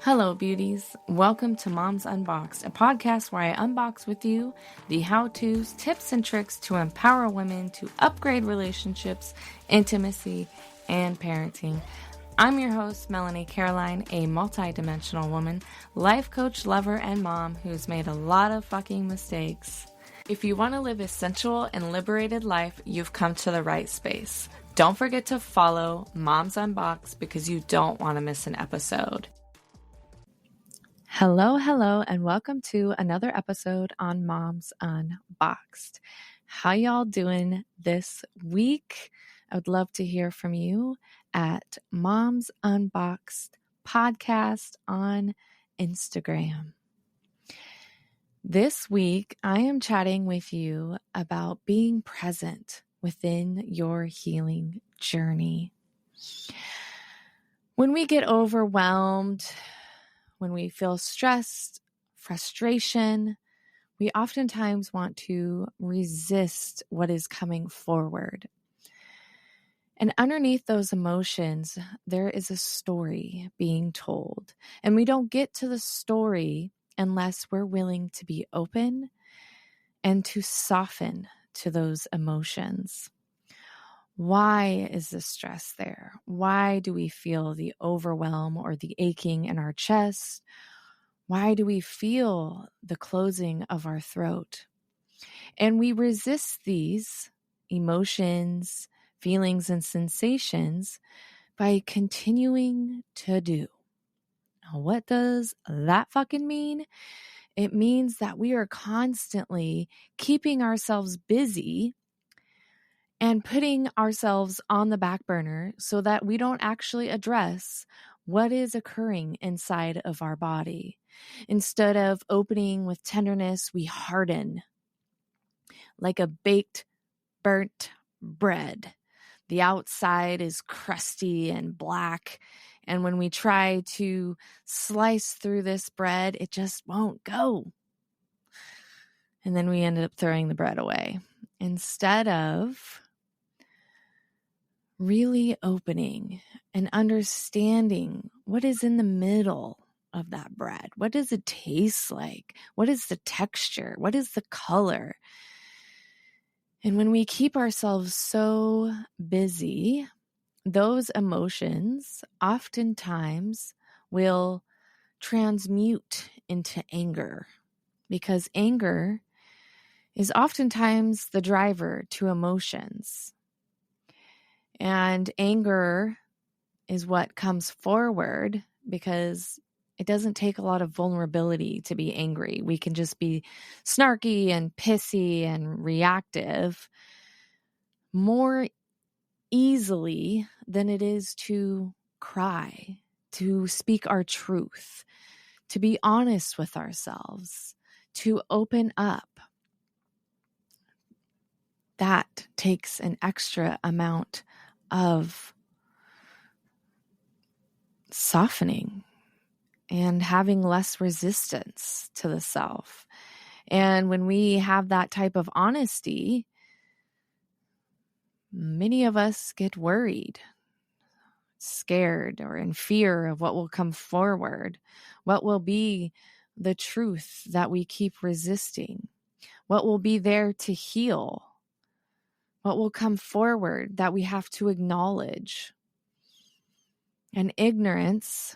Hello, beauties. Welcome to Moms Unboxed, a podcast where I unbox with you the how-tos, tips, and tricks to empower women to upgrade relationships, intimacy, and parenting. I'm your host, Melanie Caroline, a multi-dimensional woman, life coach, lover, and mom who's made a lot of fucking mistakes. If you want to live a sensual and liberated life, you've come to the right space. Don't forget to follow Moms Unboxed because you don't want to miss an episode. Hello, and welcome to another episode on Moms Unboxed. How y'all doing this week? I would love to hear from you at Moms Unboxed Podcast on Instagram. This week, I am chatting with you about being present within your healing journey. When we get overwhelmed, when we feel stressed, frustration, we oftentimes want to resist what is coming forward. And underneath those emotions, there is a story being told. And we don't get to the story unless we're willing to be open and to soften to those emotions. Why is the stress there? Why do we feel the overwhelm or the aching in our chest? Why do we feel the closing of our throat? And we resist these emotions, feelings, and sensations by continuing to do. Now, what does that fucking mean? It means that we are constantly keeping ourselves busy and putting ourselves on the back burner so that we don't actually address what is occurring inside of our body. Instead of opening with tenderness, we harden like a baked, burnt bread. The outside is crusty and black, and when we try to slice through this bread, it just won't go. And then we ended up throwing the bread away. Instead of really opening and understanding what is in the middle of that bread. What does it taste like? What is the texture? What is the color? And when we keep ourselves so busy, those emotions oftentimes will transmute into anger, because anger is oftentimes the driver to emotions. And anger is what comes forward because it doesn't take a lot of vulnerability to be angry. We can just be snarky and pissy and reactive more easily than it is to cry, to speak our truth, to be honest with ourselves, to open up. That takes an extra amount of softening and having less resistance to the self. And when we have that type of honesty, many of us get worried, scared, or in fear of what will come forward, what will be the truth that we keep resisting, what will be there to heal, what will come forward that we have to acknowledge. And ignorance,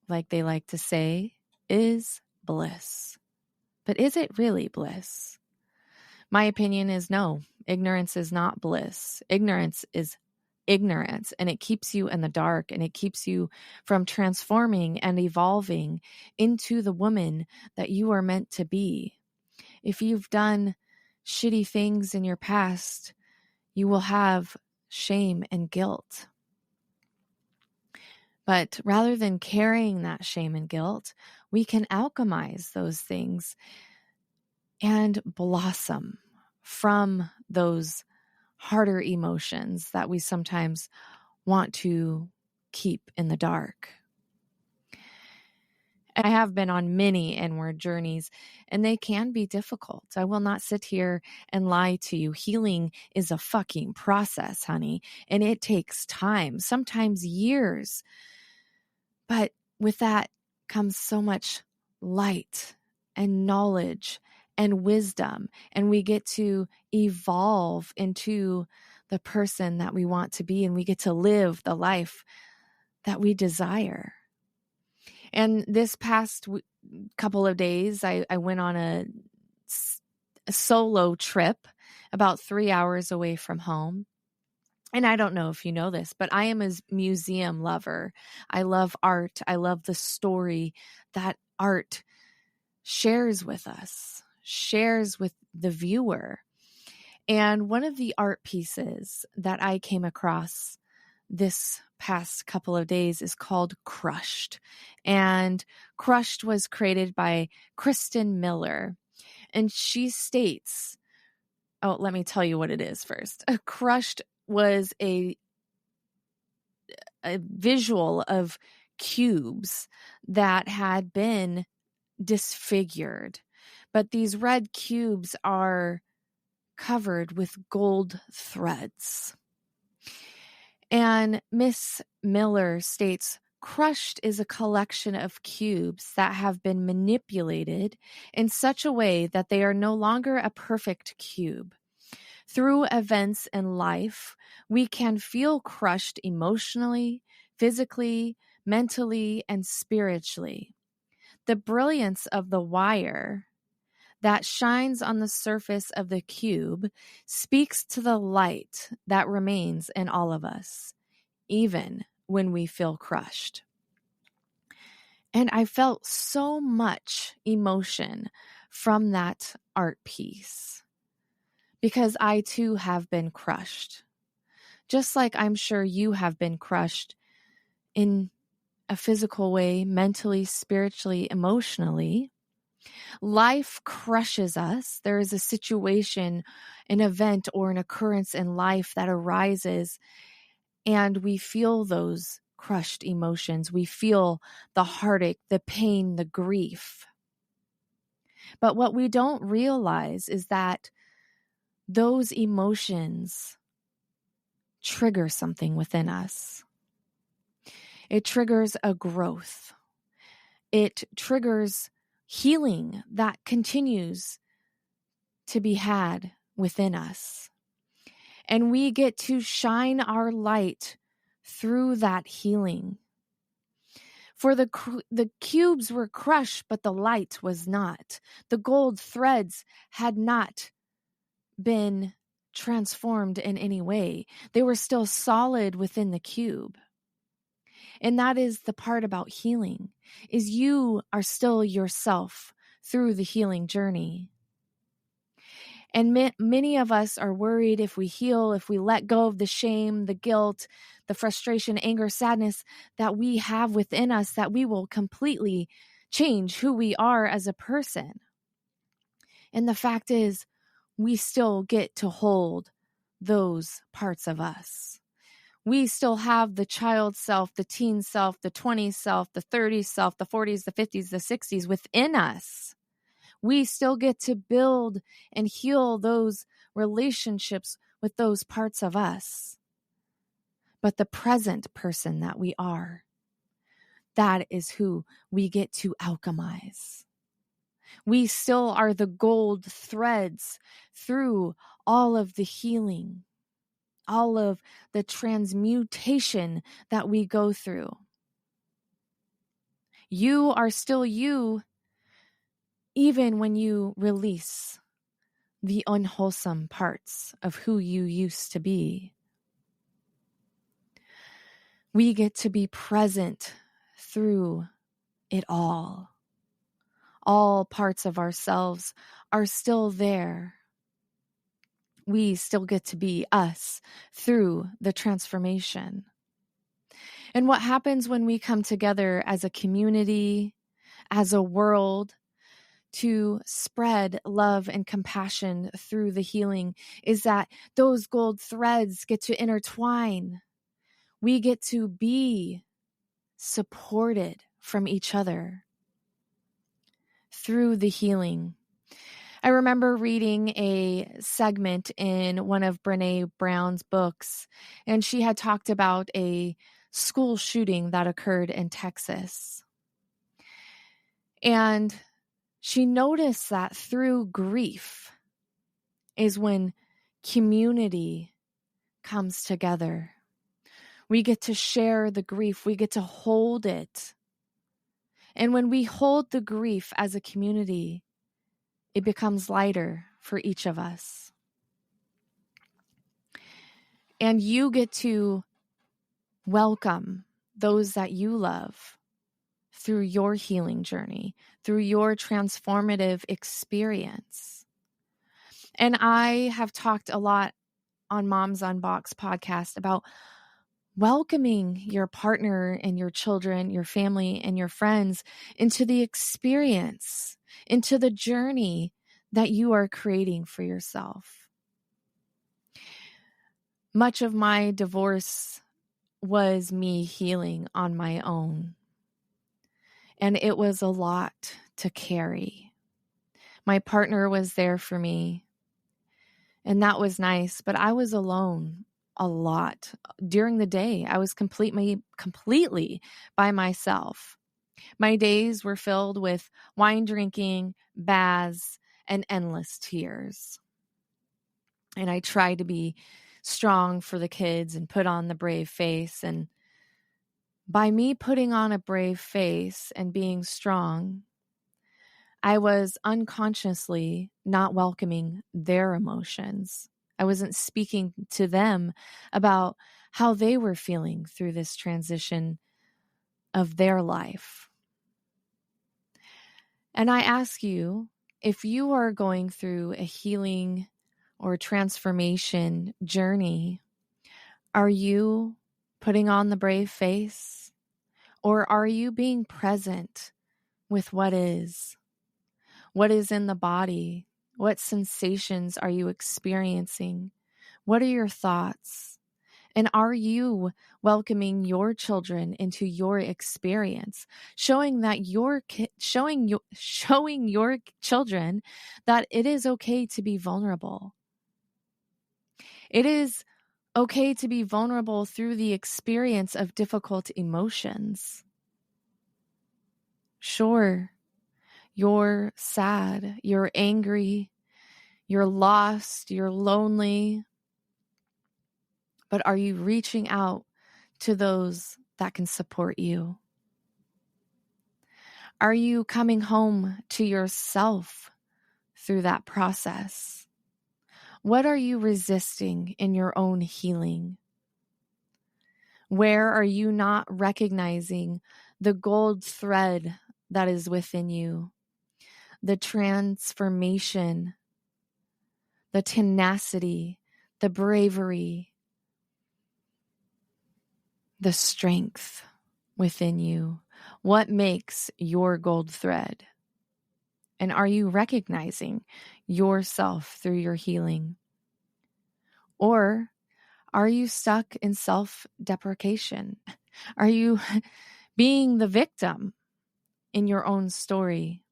like they like to say, is bliss. But is it really bliss? My opinion is no. Ignorance is not bliss. Ignorance is ignorance, and it keeps you in the dark, and it keeps you from transforming and evolving into the woman that you are meant to be. If you've done shitty things in your past, you will have shame and guilt. But rather than carrying that shame and guilt, we can alchemize those things and blossom from those harder emotions that we sometimes want to keep in the dark. I have been on many inward journeys, and they can be difficult. I will not sit here and lie to you. Healing is a fucking process, honey, and it takes time, sometimes years. But with that comes so much light and knowledge and wisdom, and we get to evolve into the person that we want to be, and we get to live the life that we desire. And this past couple of days, I went on a solo trip about 3 hours away from home. And I don't know if you know this, but I am a museum lover. I love art. I love the story that art shares with us, shares with the viewer. And one of the art pieces that I came across this past couple of days is called Crushed. And Crushed was created by Kristen Miller. And she states, let me tell you what it is first. Crushed was a visual of cubes that had been disfigured. But these red cubes are covered with gold threads. And Miss Miller states, crushed is a collection of cubes that have been manipulated in such a way that they are no longer a perfect cube. Through events in life, we can feel crushed emotionally, physically, mentally, and spiritually. The brilliance of the wire that shines on the surface of the cube speaks to the light that remains in all of us, even when we feel crushed. And I felt so much emotion from that art piece because I too have been crushed. Just like I'm sure you have been crushed in a physical way, mentally, spiritually, emotionally. Life crushes us. There is a situation, an event, or an occurrence in life that arises, and we feel those crushed emotions. We feel the heartache, the pain, the grief. But what we don't realize is that those emotions trigger something within us. It triggers a growth. It triggers healing that continues to be had within us. And we get to shine our light through that healing. For the cubes were crushed, but the light was not. The gold threads had not been transformed in any way. They were still solid within the cube. And that is the part about healing, is you are still yourself through the healing journey. And many of us are worried if we heal, if we let go of the shame, the guilt, the frustration, anger, sadness that we have within us, that we will completely change who we are as a person. And the fact is, we still get to hold those parts of us. We still have the child self, the teen self, the 20s self, the 30s self, the 40s, the 50s, the 60s within us. We still get to build and heal those relationships with those parts of us. But the present person that we are, that is who we get to alchemize. We still are the gold threads through all of the healing, all of the transmutation that we go through. You are still you, even when you release the unwholesome parts of who you used to be. We get to be present through it all. All parts of ourselves are still there. We still get to be us through the transformation. And what happens when we come together as a community, as a world, to spread love and compassion through the healing is that those gold threads get to intertwine. We get to be supported from each other through the healing. I remember reading a segment in one of Brene Brown's books, and she had talked about a school shooting that occurred in Texas. And she noticed that through grief is when community comes together. We get to share the grief. We get to hold it. And when we hold the grief as a community, it becomes lighter for each of us. And you get to welcome those that you love through your healing journey, through your transformative experience. And I have talked a lot on Moms Unboxed podcast about welcoming your partner and your children, your family and your friends into the experience, into the journey that you are creating for yourself. Much of my divorce was me healing on my own. And it was a lot to carry. My partner was there for me, and that was nice, but I was alone a lot. During the day, I was completely by myself. My days were filled with wine drinking, baths, and endless tears. And I tried to be strong for the kids and put on the brave face. And by me putting on a brave face and being strong, I was unconsciously not welcoming their emotions. I wasn't speaking to them about how they were feeling through this transition of their life. And I ask you, if you are going through a healing or transformation journey, are you putting on the brave face? Or are you being present with what is? What is in the body? What sensations are you experiencing? What are your thoughts? And are you welcoming your children into your experience, showing that showing your children that it is okay to be vulnerable? It is okay to be vulnerable through the experience of difficult emotions. Sure, you're sad, you're angry, you're lost, you're lonely. But are you reaching out to those that can support you? Are you coming home to yourself through that process? What are you resisting in your own healing? Where are you not recognizing the gold thread that is within you? The transformation, the tenacity, the bravery, the strength within you. What makes your gold thread? And are you recognizing yourself through your healing? Or are you stuck in self-deprecation? Are you being the victim in your own story,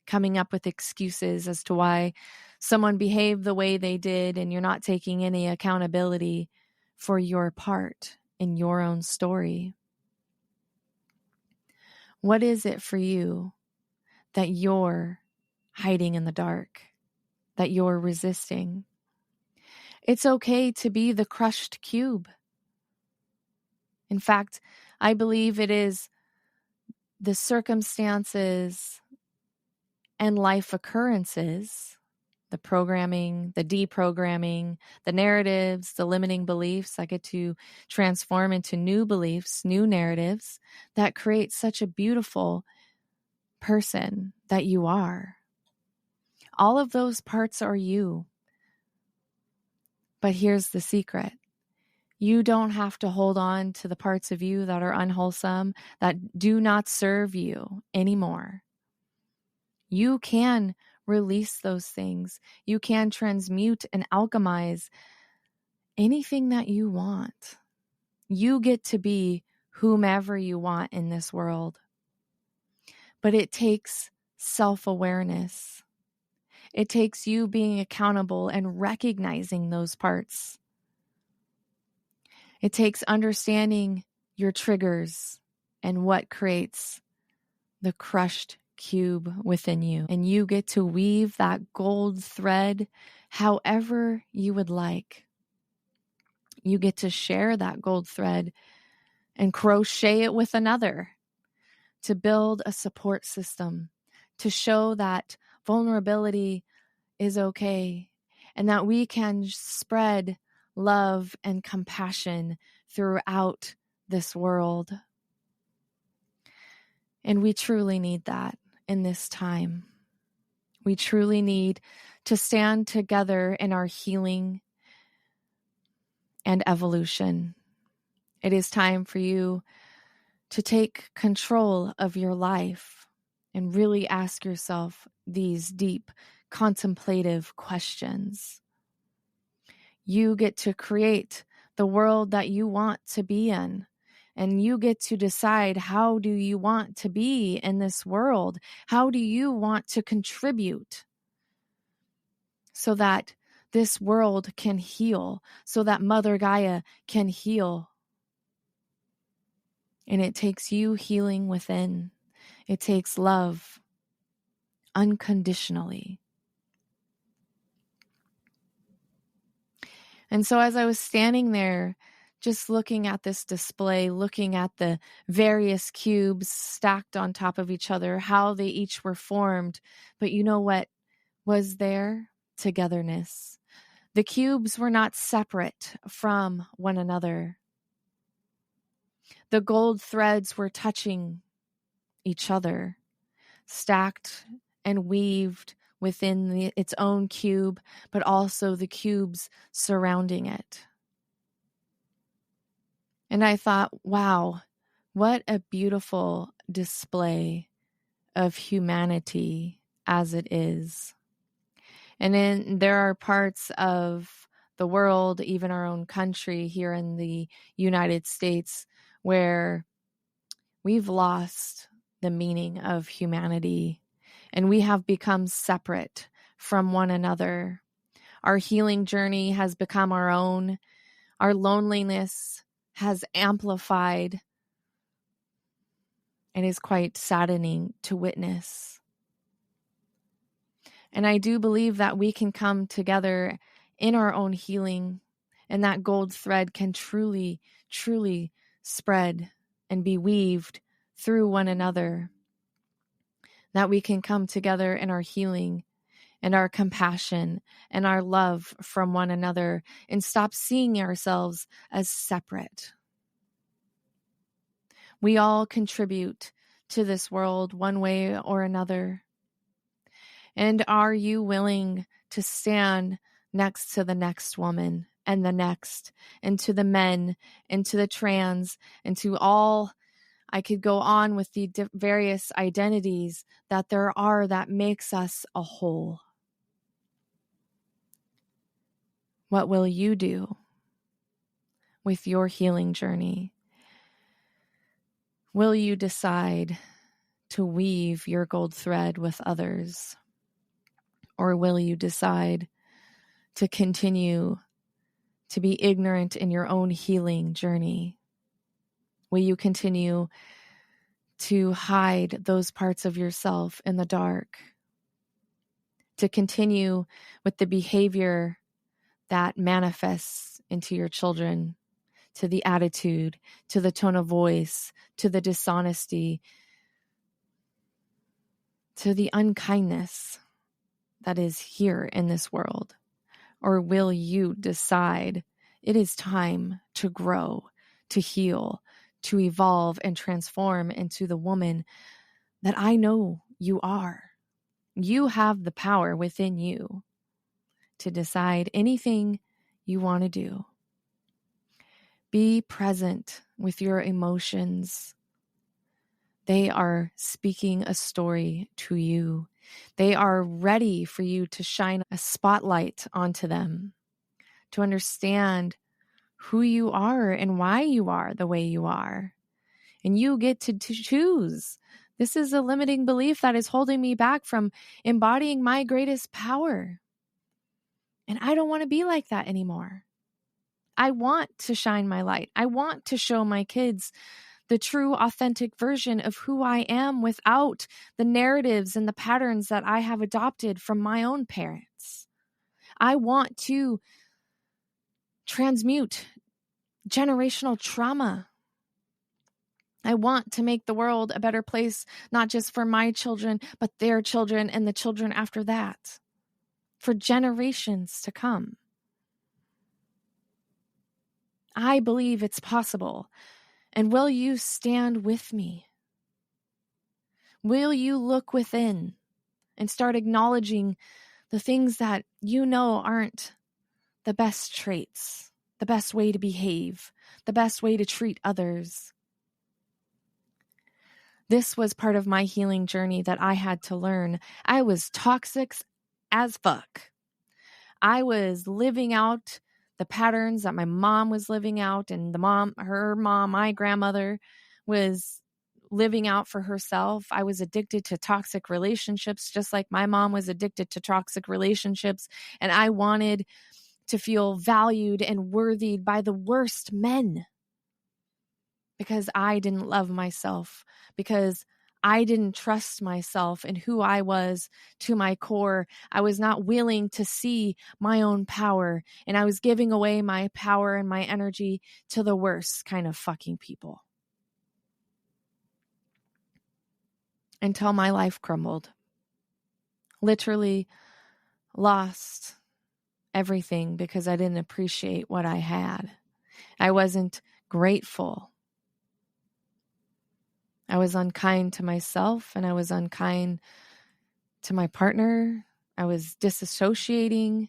coming up with excuses as to why someone behaved the way they did, and you're not taking any accountability for your part in your own story? What is it for you that you're hiding in the dark, that you're resisting? It's okay to be the crushed cube. In fact, I believe it is the circumstances and life occurrences, the programming, the deprogramming, the narratives, the limiting beliefs that get to transform into new beliefs, new narratives that create such a beautiful person that you are. All of those parts are you. But here's the secret. You don't have to hold on to the parts of you that are unwholesome, that do not serve you anymore. You can release those things. You can transmute and alchemize anything that you want. You get to be whomever you want in this world. But it takes self-awareness. It takes you being accountable and recognizing those parts. It takes understanding your triggers and what creates the crushed cube within you, and you get to weave that gold thread however you would like. You get to share that gold thread and crochet it with another to build a support system, to show that vulnerability is okay and that we can spread love and compassion throughout this world. And we truly need that in this time. We truly need to stand together in our healing and evolution. It is time for you to take control of your life and really ask yourself these deep, contemplative questions. You get to create the world that you want to be in, and you get to decide, how do you want to be in this world? How do you want to contribute so that this world can heal, so that Mother Gaia can heal? And it takes you healing within. It takes love unconditionally. And so as I was standing there, just looking at this display, looking at the various cubes stacked on top of each other, how they each were formed. But you know what was there? Togetherness. The cubes were not separate from one another. The gold threads were touching each other, stacked and weaved within its own cube, but also the cubes surrounding it. And I thought, wow, what a beautiful display of humanity as it is. And then there are parts of the world, even our own country here in the United States, where we've lost the meaning of humanity and we have become separate from one another. Our healing journey has become our own. Our loneliness has amplified and is quite saddening to witness. And I do believe that we can come together in our own healing, and that gold thread can truly, truly spread and be weaved through one another. That we can come together in our healing and our compassion and our love from one another and stop seeing ourselves as separate. We all contribute to this world one way or another. And are you willing to stand next to the next woman and the next, and to the men, and to the trans, and to all? I could go on with the various identities that there are that makes us a whole. What will you do with your healing journey? Will you decide to weave your gold thread with others? Or will you decide to continue to be ignorant in your own healing journey? Will you continue to hide those parts of yourself in the dark? To continue with the behavior that manifests into your children, to the attitude, to the tone of voice, to the dishonesty, to the unkindness that is here in this world? Or will you decide it is time to grow, to heal, to evolve and transform into the woman that I know you are? You have the power within you to decide anything you want to do. Be present with your emotions. They are speaking a story to you. They are ready for you to shine a spotlight onto them, to understand who you are and why you are the way you are. And you get to choose. This is a limiting belief that is holding me back from embodying my greatest power. And I don't want to be like that anymore. I want to shine my light. I want to show my kids the true, authentic version of who I am without the narratives and the patterns that I have adopted from my own parents. I want to transmute generational trauma. I want to make the world a better place, not just for my children, but their children and the children after that, for generations to come. I believe it's possible. And will you stand with me? Will you look within and start acknowledging the things that you know aren't the best traits, the best way to behave, the best way to treat others? This was part of my healing journey that I had to learn. I was toxic as fuck. I was living out the patterns that my mom was living out, and her mom, my grandmother, was living out for herself. I was addicted to toxic relationships, just like my mom was addicted to toxic relationships. And I wanted to feel valued and worthy by the worst men because I didn't love myself, because I didn't trust myself and who I was to my core. I was not willing to see my own power, and I was giving away my power and my energy to the worst kind of fucking people. Until my life crumbled. Literally lost everything because I didn't appreciate what I had. I wasn't grateful. I was unkind to myself, and I was unkind to my partner. I was disassociating.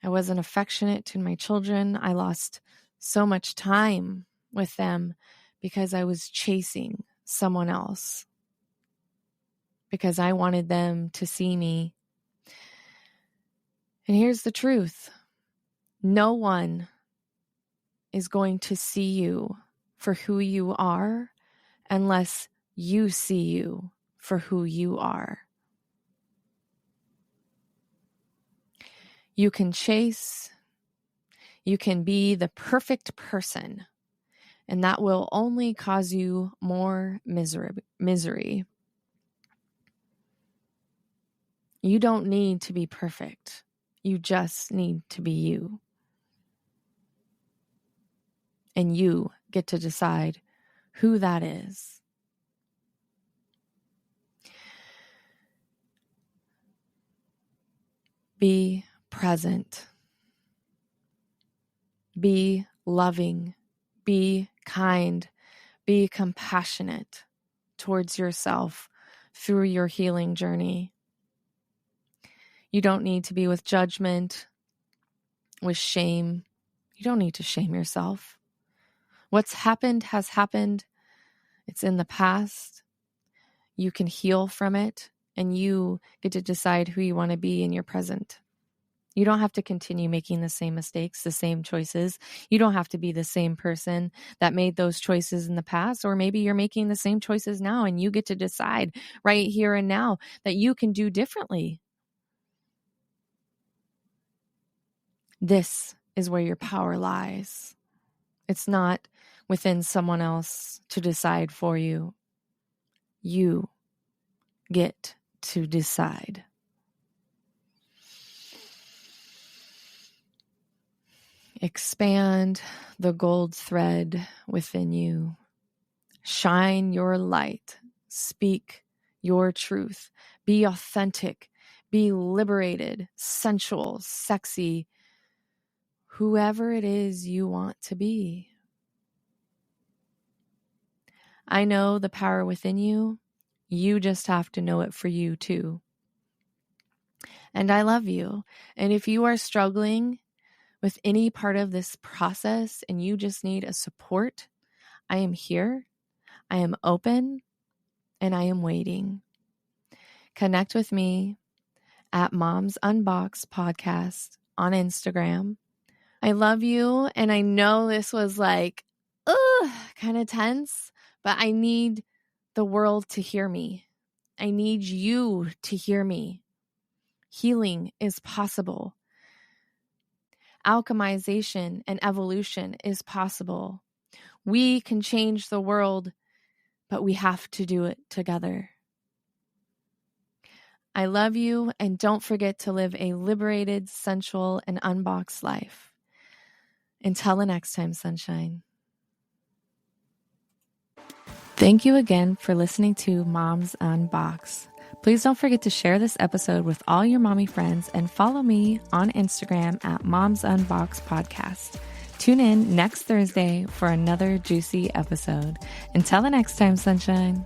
I wasn't affectionate to my children. I lost so much time with them because I was chasing someone else, because I wanted them to see me. And here's the truth. No one is going to see you for who you are unless you see you for who you are. You can chase, you can be the perfect person, and that will only cause you more misery. You don't need to be perfect. You just need to be you. And you get to decide who that is. Be present. Be loving. Be kind. Be compassionate towards yourself through your healing journey. You don't need to be with judgment, with shame. You don't need to shame yourself. What's happened has happened. It's in the past. You can heal from it, and you get to decide who you want to be in your present. You don't have to continue making the same mistakes, the same choices. You don't have to be the same person that made those choices in the past, or maybe you're making the same choices now, and you get to decide right here and now that you can do differently. This is where your power lies. It's not within someone else to decide for you. You get to decide. Expand the gold thread within you. Shine your light. Speak your truth. Be authentic. Be liberated, sensual, sexy, whoever it is you want to be. I know the power within you. You just have to know it for you too. And I love you. And if you are struggling with any part of this process and you just need a support, I am here. I am open, and I am waiting. Connect with me at Moms Unboxed podcast on Instagram. I love you, and I know this was like, kind of tense, but I need the world to hear me. I need you to hear me. Healing is possible. Alchemization and evolution is possible. We can change the world, but we have to do it together. I love you, and don't forget to live a liberated, sensual, and unboxed life. Until the next time, sunshine. Thank you again for listening to Moms Unboxed. Please don't forget to share this episode with all your mommy friends and follow me on Instagram at Moms Unboxed Podcast. Tune in next Thursday for another juicy episode. Until the next time, sunshine.